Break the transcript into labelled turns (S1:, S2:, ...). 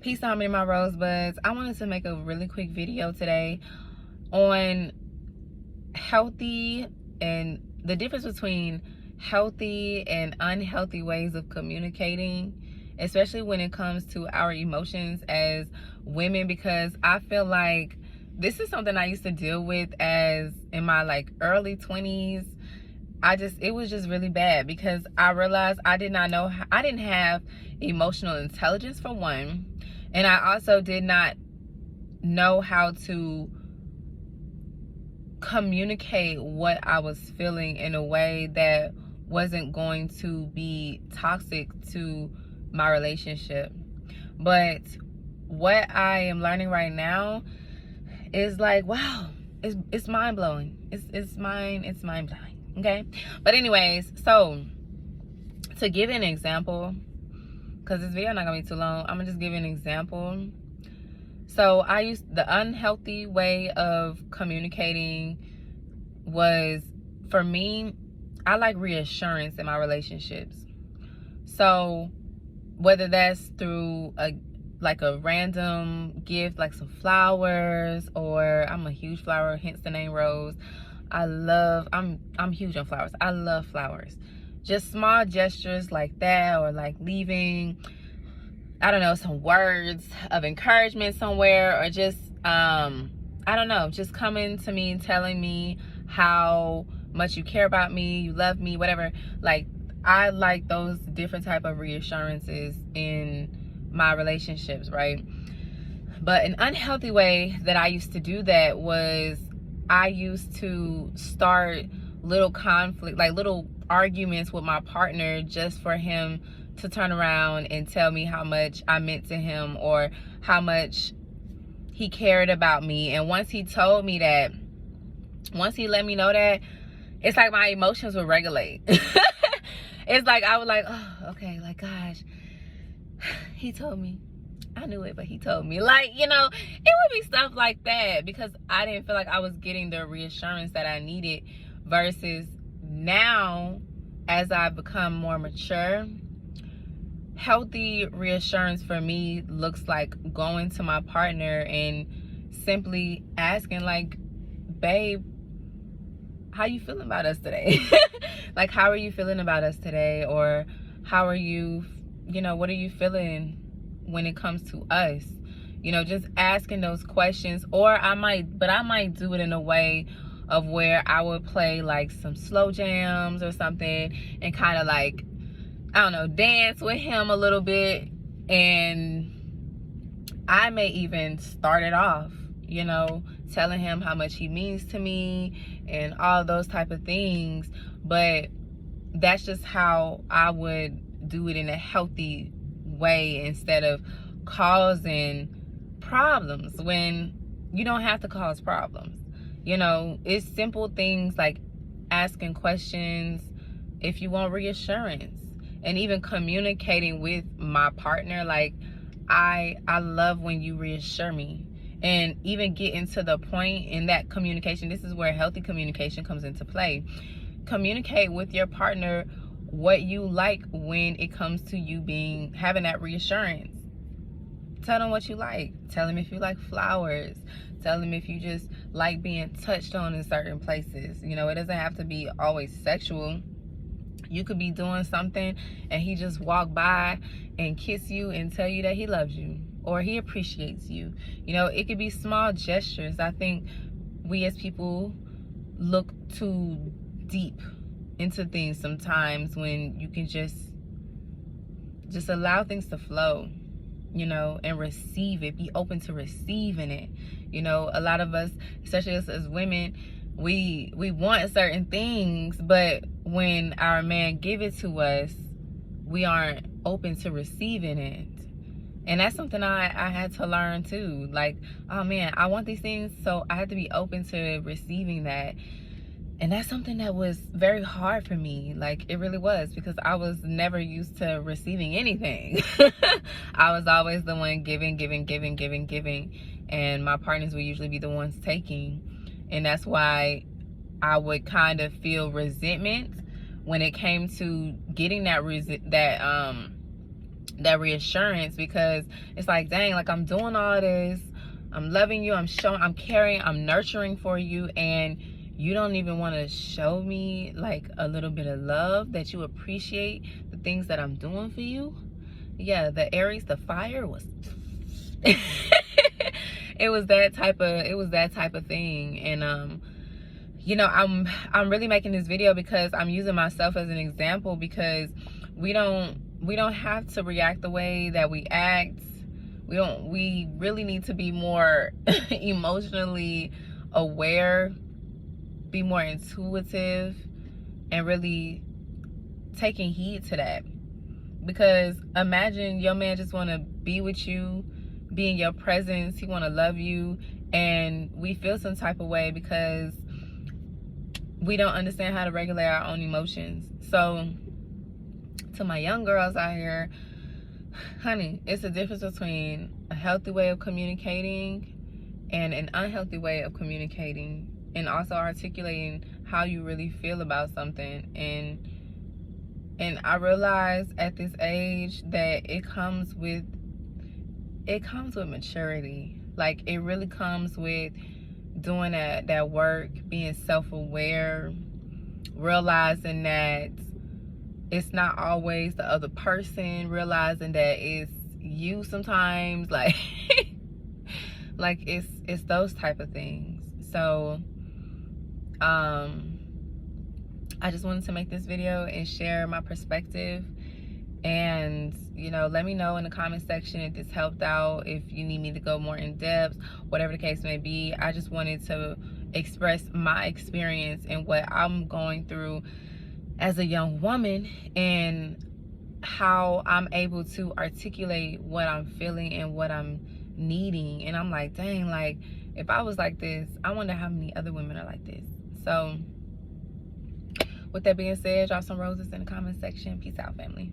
S1: Peace out, my rosebuds. I wanted to make a really quick video today on healthy and the difference between healthy and unhealthy ways of communicating, especially when it comes to our emotions as women, because I feel like this is something I used to deal with as in my early 20s. It was just really bad because I realized I didn't have emotional intelligence, for one, and I also did not know how to communicate what I was feeling in a way that wasn't going to be toxic to my relationship. But what I am learning right now is wow, it's mind-blowing. It's mind-blowing. Okay, but anyways, so to give an example, because this video not gonna be too long, I'm gonna just give an example. So I used the unhealthy way of communicating was, for me, I like reassurance in my relationships. So whether that's through a random gift, like some flowers, or I'm a huge flower, hence the name Rose. I'm huge on flowers. I love flowers. Just small gestures like that, or leaving, I don't know, some words of encouragement somewhere, or just I don't know, just coming to me and telling me how much you care about me, you love me, whatever. I like those different type of reassurances in my relationships, right? But an unhealthy way that I used to do that was I used to start little conflict, little arguments with my partner, just for him to turn around and tell me how much I meant to him, or how much he cared about me. And once he told me that, once he let me know that, it's like my emotions would regulate. It's like I was like, oh, okay, gosh, he told me. I knew it, but he told me. It would be stuff like that, because I didn't feel like I was getting the reassurance that I needed. Versus now, as I've become more mature, healthy reassurance for me looks like going to my partner and simply asking, babe, how you feeling about us today? How are you feeling about us today? Or how are you, what are you feeling when it comes to us? Just asking those questions. Or I might do it in a way of where I would play some slow jams or something, and kind of I don't know, dance with him a little bit. And I may even start it off, telling him how much he means to me and all those type of things. But that's just how I would do it in a healthy way, instead of causing problems when you don't have to cause problems. It's simple things like asking questions if you want reassurance, and even communicating with my partner. I love when you reassure me, and even getting to the point in that communication. This is where healthy communication comes into play. Communicate with your partner what you like when it comes to you having that reassurance. Tell them what you like. Tell them if you like flowers. Tell them if you just like being touched on in certain places. It doesn't have to be always sexual. You could be doing something and he just walk by and kiss you and tell you that he loves you, or he appreciates you. It could be small gestures. I think we as people look too deep into things sometimes, when you can just allow things to flow, and receive it. Be open to receiving it. A lot of us, especially us as women, we want certain things, but when our man give it to us, we aren't open to receiving it. And that's something I had to learn too. Oh man, I want these things, so I had to be open to receiving that. And that's something that was very hard for me. It really was, because I was never used to receiving anything. I was always the one giving. And my partners would usually be the ones taking. And that's why I would kind of feel resentment when it came to getting that that reassurance, because it's like, dang, like I'm doing all this, I'm loving you, I'm showing, I'm caring, I'm nurturing for you, and you don't even want to show me like a little bit of love, that you appreciate the things that I'm doing for you. Yeah, the Aries, the fire was it was that type of thing. And you know, I'm really making this video because I'm using myself as an example, because we don't have to react the way that we act. We really need to be more emotionally aware, be more intuitive, and really taking heed to that. Because imagine your man just want to be with you, be in your presence, he want to love you, and we feel some type of way because we don't understand how to regulate our own emotions. So to my young girls out here, honey, it's the difference between a healthy way of communicating and an unhealthy way of communicating, and also articulating how you really feel about something. And I realize at this age that it comes with maturity. Like, it really comes with doing that work, being self-aware, realizing that it's not always the other person, realizing that it's you sometimes, like like it's those type of things. So I just wanted to make this video and share my perspective. And, you know, let me know in the comment section if this helped out, if you need me to go more in depth, whatever the case may be. I just wanted to express my experience and what I'm going through as a young woman, and how I'm able to articulate what I'm feeling and what I'm needing. And I'm like, dang, like if I was like this, I wonder how many other women are like this. So with that being said, drop some roses in the comment section. Peace out, family.